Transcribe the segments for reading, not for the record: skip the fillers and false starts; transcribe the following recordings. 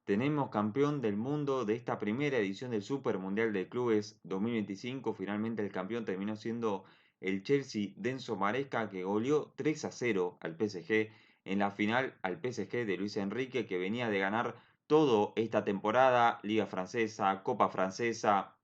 Tenemos campeón del mundo de esta primera edición del Super Mundial de Clubes 2025. Finalmente el campeón terminó siendo el Chelsea de Enzo Maresca, que goleó 3-0 al PSG en la final al PSG de Luis Enrique, que venía de ganar todo esta temporada, Liga Francesa, Copa Francesa,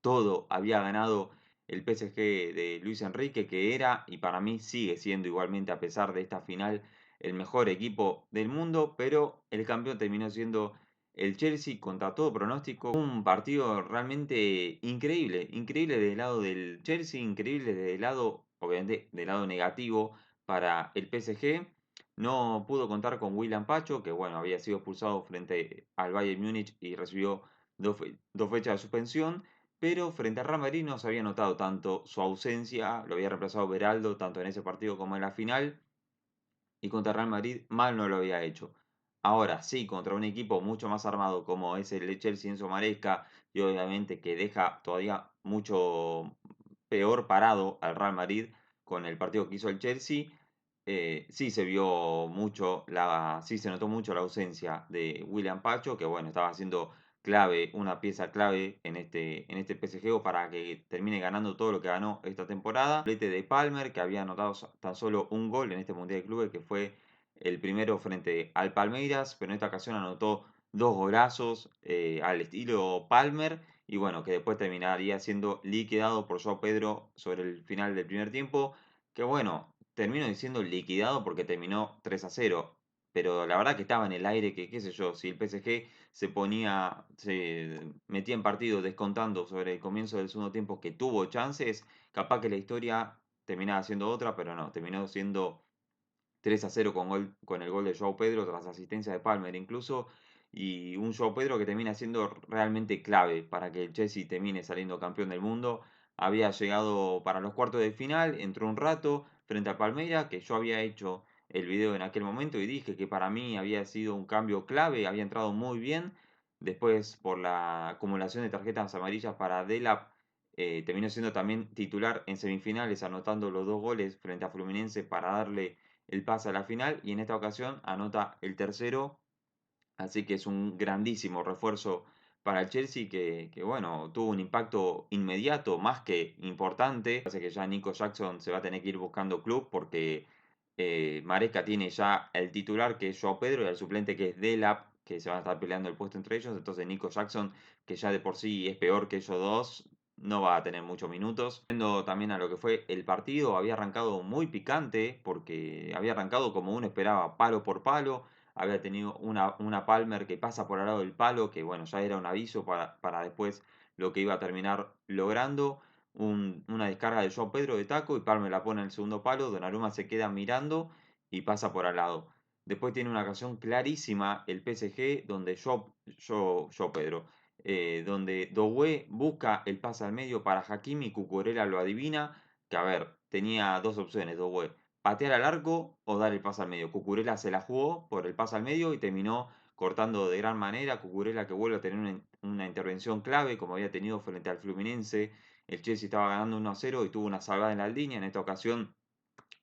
todo había ganado el PSG de Luis Enrique, que era y para mí sigue siendo igualmente a pesar de esta final el mejor equipo del mundo, pero el campeón terminó siendo el Chelsea contra todo pronóstico. Un partido realmente increíble, increíble del lado del Chelsea, increíble del lado, obviamente, del lado negativo para el PSG. No pudo contar con William Pacho, que bueno, había sido expulsado frente al Bayern Múnich y recibió dos fechas de suspensión. Pero frente al Real Madrid no se había notado tanto su ausencia, lo había reemplazado Beraldo tanto en ese partido como en la final, y contra el Real Madrid mal no lo había hecho. Ahora sí, contra un equipo mucho más armado como es el Chelsea Enzo Maresca, y obviamente que deja todavía mucho peor parado al Real Madrid con el partido que hizo el Chelsea, sí se vio mucho, sí se notó mucho la ausencia de William Pacho, que bueno, estaba haciendo clave, una pieza clave en este PSG para que termine ganando todo lo que ganó esta temporada. Doblete de Palmer, que había anotado tan solo un gol en este Mundial de Clubes, que fue el primero frente al Palmeiras, pero en esta ocasión anotó dos golazos al estilo Palmer, y bueno, que después terminaría siendo liquidado por João Pedro sobre el final del primer tiempo, que bueno, termino diciendo liquidado porque terminó 3-0, pero la verdad que estaba en el aire que, qué sé yo, si el PSG se metía en partido descontando sobre el comienzo del segundo tiempo que tuvo chances, capaz que la historia terminaba siendo otra, pero no, terminó siendo 3-0 con el gol de João Pedro tras asistencia de Palmer incluso, y un João Pedro que termina siendo realmente clave para que el Chelsea termine saliendo campeón del mundo. Había llegado para los cuartos de final, entró un rato frente a Palmeiras, que yo había hecho el video en aquel momento y dije que para mí había sido un cambio clave, había entrado muy bien. Después, por la acumulación de tarjetas amarillas para Delap, terminó siendo también titular en semifinales, anotando los dos goles frente a Fluminense para darle el pase a la final, y en esta ocasión anota el tercero, así que es un grandísimo refuerzo para el Chelsea que bueno, tuvo un impacto inmediato más que importante. Parece que ya Nico Jackson se va a tener que ir buscando club porque Maresca tiene ya el titular que es Joao Pedro y el suplente que es Delap, que se van a estar peleando el puesto entre ellos. Entonces Nico Jackson, que ya de por sí es peor que ellos dos, no va a tener muchos minutos. Viendo también a lo que fue el partido, había arrancado muy picante porque había arrancado como uno esperaba, palo por palo. Había tenido una Palmer que pasa por al lado del palo, que bueno, ya era un aviso para después lo que iba a terminar logrando. Una descarga de João Pedro de taco y Palmer la pone en el segundo palo. Donnarumma se queda mirando y pasa por al lado. Después tiene una ocasión clarísima el PSG donde João Pedro, donde Doué busca el pase al medio para Hakimi y Cucurella lo adivina. Que a ver, tenía dos opciones Doué: patear al arco o dar el pase al medio. Cucurella se la jugó por el pase al medio y terminó cortando de gran manera. Cucurella que vuelve a tener una intervención clave como había tenido frente al Fluminense. El Chelsea estaba ganando 1-0 y tuvo una salvada en la línea. En esta ocasión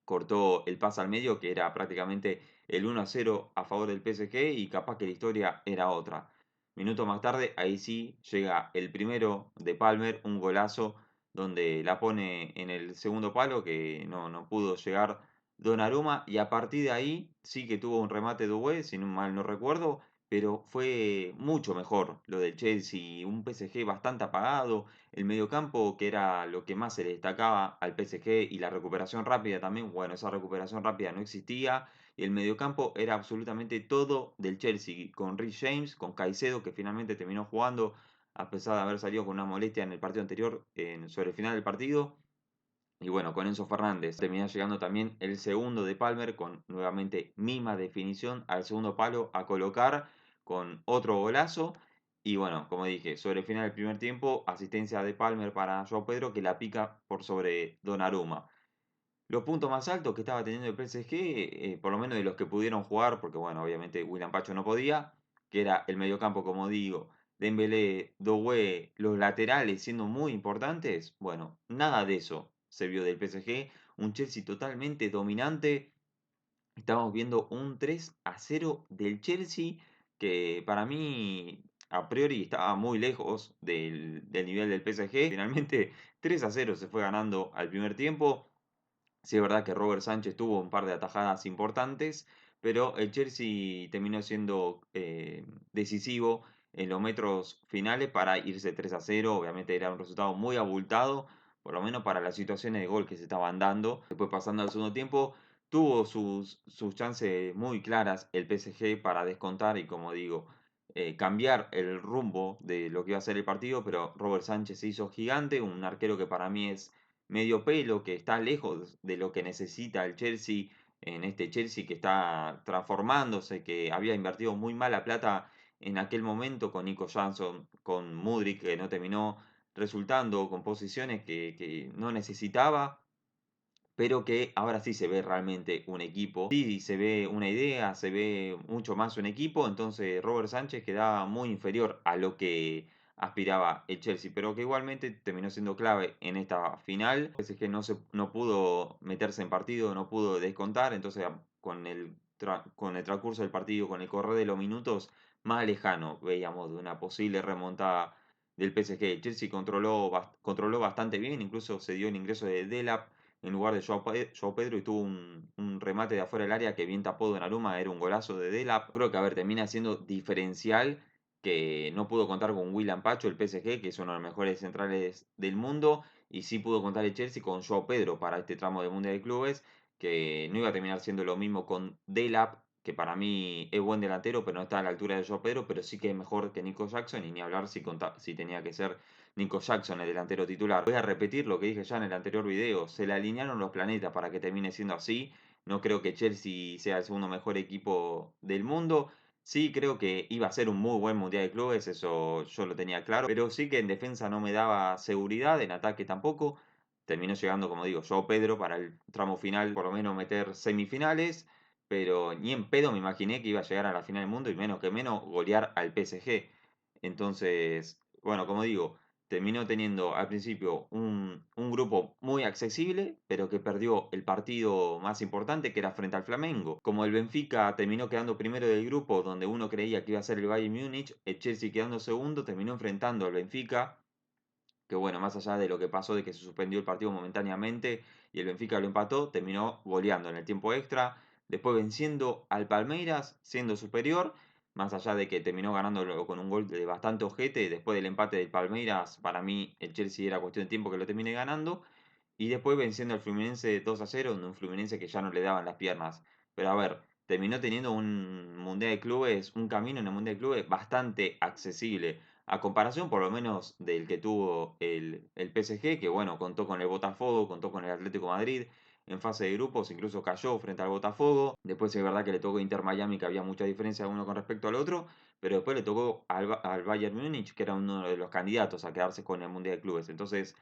cortó el pase al medio, que era prácticamente el 1-0 a favor del PSG, y capaz que la historia era otra. Minutos más tarde, ahí sí llega el primero de Palmer, un golazo donde la pone en el segundo palo que no pudo llegar Donnarumma, y a partir de ahí sí que tuvo un remate de Doué, si no mal no recuerdo, pero fue mucho mejor lo del Chelsea, un PSG bastante apagado, el mediocampo, que era lo que más se le destacaba al PSG, y la recuperación rápida también, bueno, esa recuperación rápida no existía, y el mediocampo era absolutamente todo del Chelsea, con Reece James, con Caicedo, que finalmente terminó jugando, a pesar de haber salido con una molestia en el partido anterior, sobre el final del partido, y bueno, con Enzo Fernández. Termina llegando también el segundo de Palmer, con nuevamente misma definición al segundo palo a colocar, con otro golazo. Y bueno, como dije, sobre el final del primer tiempo, asistencia de Palmer para João Pedro, que la pica por sobre Donnarumma. Los puntos más altos que estaba teniendo el PSG, por lo menos de los que pudieron jugar, porque bueno, obviamente William Pacho no podía, que era el mediocampo, como digo, Dembélé, Doué, los laterales siendo muy importantes. Bueno, nada de eso se vio del PSG, un Chelsea totalmente dominante. Estamos viendo un 3-0 del Chelsea que para mí a priori estaba muy lejos del nivel del PSG. Finalmente 3-0 se fue ganando al primer tiempo. Sí, es verdad que Robert Sánchez tuvo un par de atajadas importantes, pero el Chelsea terminó siendo decisivo en los metros finales para irse 3-0. Obviamente era un resultado muy abultado, por lo menos para las situaciones de gol que se estaban dando. Después, pasando al segundo tiempo, tuvo sus chances muy claras el PSG para descontar y, como digo, cambiar el rumbo de lo que iba a ser el partido, pero Robert Sánchez se hizo gigante, un arquero que para mí es medio pelo, que está lejos de lo que necesita el Chelsea, en este Chelsea que está transformándose, que había invertido muy mala plata en aquel momento con Nico Jackson, con Mudryk, que no terminó resultando, con posiciones que no necesitaba, pero que ahora sí se ve realmente un equipo, sí se ve una idea, se ve mucho más un equipo, entonces Robert Sánchez quedaba muy inferior a lo que aspiraba el Chelsea, pero que igualmente terminó siendo clave en esta final. Es que no pudo meterse en partido, no pudo descontar, entonces con el transcurso del partido, con el correr de los minutos, más lejano veíamos de una posible remontada del PSG. El Chelsea controló bastante bien, incluso se dio el ingreso de Delap en lugar de Joao Pedro, y tuvo un remate de afuera del área que bien tapó Donnarumma, era un golazo de Delap. Creo que, a ver, termina siendo diferencial que no pudo contar con William Pacho, el PSG, que es uno de los mejores centrales del mundo, y sí pudo contar el Chelsea con Joao Pedro para este tramo de Mundial de Clubes, que no iba a terminar siendo lo mismo con Delap, que para mí es buen delantero, pero no está a la altura de Joao Pedro, pero sí que es mejor que Nico Jackson, y ni hablar si tenía que ser Nico Jackson, el delantero titular. Voy a repetir lo que dije ya en el anterior video. Se le alinearon los planetas para que termine siendo así. No creo que Chelsea sea el segundo mejor equipo del mundo. Sí, creo que iba a ser un muy buen Mundial de Clubes, eso yo lo tenía claro. Pero sí que en defensa no me daba seguridad, en ataque tampoco. Terminó llegando, como digo, yo Pedro para el tramo final, por lo menos meter semifinales. Pero ni en pedo me imaginé que iba a llegar a la final del mundo y menos que menos golear al PSG. Entonces, bueno, como digo, terminó teniendo al principio un grupo muy accesible, pero que perdió el partido más importante, que era frente al Flamengo. Como el Benfica terminó quedando primero del grupo, donde uno creía que iba a ser el Bayern Múnich, el Chelsea quedando segundo, terminó enfrentando al Benfica, que bueno, más allá de lo que pasó de que se suspendió el partido momentáneamente y el Benfica lo empató, terminó goleando en el tiempo extra, después venciendo al Palmeiras, siendo superior, más allá de que terminó ganándolo con un gol de bastante ojete, después del empate del Palmeiras, para mí el Chelsea era cuestión de tiempo que lo termine ganando, y después venciendo al Fluminense 2-0, un Fluminense que ya no le daban las piernas. Pero a ver, terminó teniendo un Mundial de Clubes, un camino en el Mundial de Clubes bastante accesible. A comparación por lo menos del que tuvo el PSG, que bueno, contó con el Botafogo, contó con el Atlético de Madrid en fase de grupos, incluso cayó frente al Botafogo. Después es verdad que le tocó Inter Miami, que había mucha diferencia uno con respecto al otro, pero después le tocó al Bayern Múnich, que era uno de los candidatos a quedarse con el Mundial de Clubes. Entonces,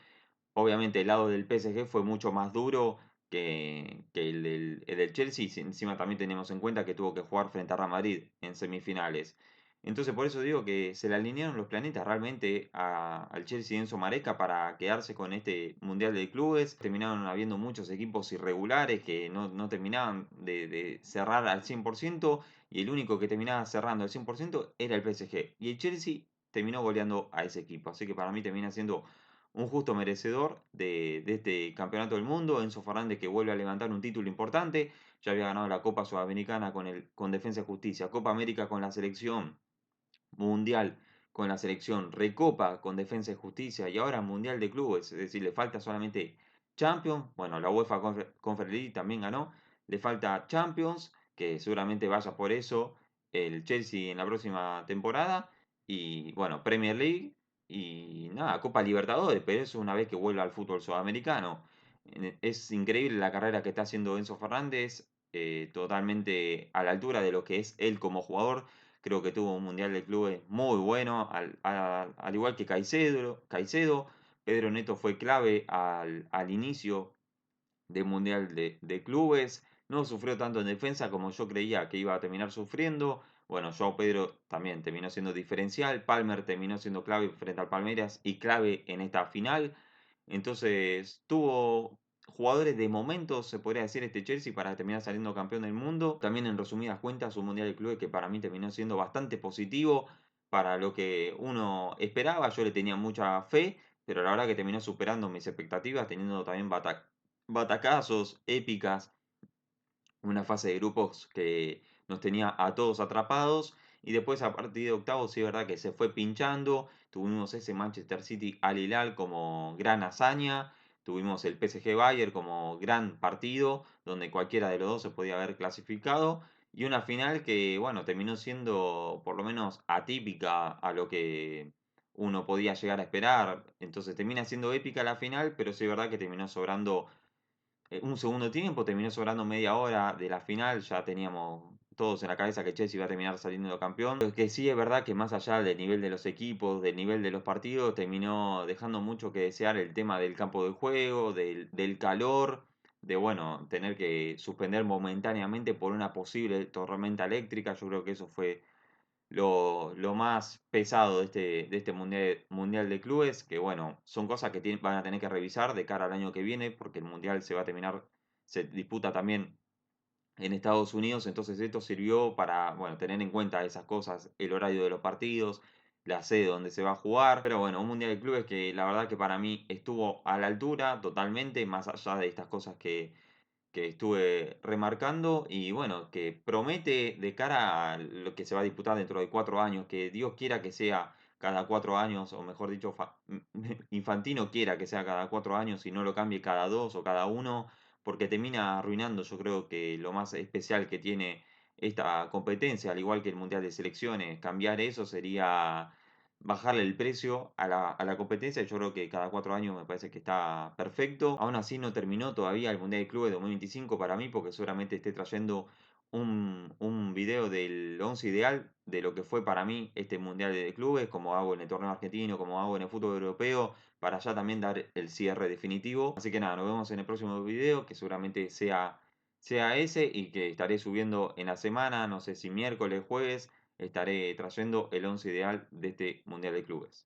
obviamente el lado del PSG fue mucho más duro que el del Chelsea. Encima también tenemos en cuenta que tuvo que jugar frente a Real Madrid en semifinales. Entonces por eso digo que se le alinearon los planetas realmente al Chelsea y Enzo Maresca para quedarse con este Mundial de Clubes. Terminaron habiendo muchos equipos irregulares que no terminaban de cerrar al 100%, y el único que terminaba cerrando al 100% era el PSG. Y el Chelsea terminó goleando a ese equipo. Así que para mí termina siendo un justo merecedor de este campeonato del mundo. Enzo Fernández, que vuelve a levantar un título importante, ya había ganado la Copa Sudamericana con Defensa y Justicia, Copa América con la selección, Mundial con la selección, Recopa con Defensa y Justicia, y ahora Mundial de Clubes. Es decir, le falta solamente Champions. Bueno, la UEFA Conference League también ganó, le falta Champions, que seguramente vaya por eso el Chelsea en la próxima temporada, y bueno, Premier League y nada, Copa Libertadores, pero eso una vez que vuelva al fútbol sudamericano. Es increíble la carrera que está haciendo Enzo Fernández, totalmente a la altura de lo que es él como jugador. Creo que tuvo un Mundial de Clubes muy bueno, al igual que Caicedo. Pedro Neto fue clave al inicio del Mundial de Clubes. No sufrió tanto en defensa como yo creía que iba a terminar sufriendo. Bueno, Joao Pedro también terminó siendo diferencial. Palmer terminó siendo clave frente al Palmeiras y clave en esta final. Entonces tuvo jugadores de momento, se podría decir, este Chelsea para terminar saliendo campeón del mundo. También en resumidas cuentas, un Mundial de Clubes que para mí terminó siendo bastante positivo para lo que uno esperaba. Yo le tenía mucha fe, pero la verdad que terminó superando mis expectativas, teniendo también batacazos épicas, una fase de grupos que nos tenía a todos atrapados. Y después a partir de octavos, sí es verdad que se fue pinchando. Tuvimos ese Manchester City al Hilal como gran hazaña. Tuvimos el PSG Bayern como gran partido, donde cualquiera de los dos se podía haber clasificado. Y una final que, bueno, terminó siendo por lo menos atípica a lo que uno podía llegar a esperar. Entonces termina siendo épica la final, pero sí es verdad que terminó sobrando un segundo tiempo, terminó sobrando media hora de la final, ya teníamos todos en la cabeza que Chelsea iba a terminar saliendo campeón. Lo que sí es verdad que más allá del nivel de los equipos, del nivel de los partidos, terminó dejando mucho que desear el tema del campo de juego, del calor, de bueno, tener que suspender momentáneamente por una posible tormenta eléctrica. Yo creo que eso fue lo más pesado de este mundial de clubes, que bueno, son cosas que van a tener que revisar de cara al año que viene, porque el mundial se va a terminar, se disputa también en Estados Unidos, entonces esto sirvió para, bueno, tener en cuenta esas cosas, el horario de los partidos, la sede donde se va a jugar, pero bueno, un mundial de clubes que la verdad que para mí estuvo a la altura totalmente, más allá de estas cosas que estuve remarcando y bueno, que promete de cara a lo que se va a disputar dentro de 4 años, que Dios quiera que sea cada 4 años, o mejor dicho, Infantino quiera que sea cada 4 años y no lo cambie cada dos o cada uno, porque termina arruinando yo creo que lo más especial que tiene esta competencia, al igual que el Mundial de Selecciones, cambiar eso sería bajarle el precio a la competencia. Yo creo que cada 4 años me parece que está perfecto. Aún así no terminó todavía el Mundial de Clubes de 2025 para mí, porque seguramente esté trayendo un video del 11 ideal de lo que fue para mí este Mundial de Clubes, como hago en el torneo argentino, como hago en el fútbol europeo, para ya también dar el cierre definitivo. Así que nada, nos vemos en el próximo video, que seguramente sea ese y que estaré subiendo en la semana, no sé si miércoles, jueves estaré trayendo el 11 ideal de este Mundial de Clubes.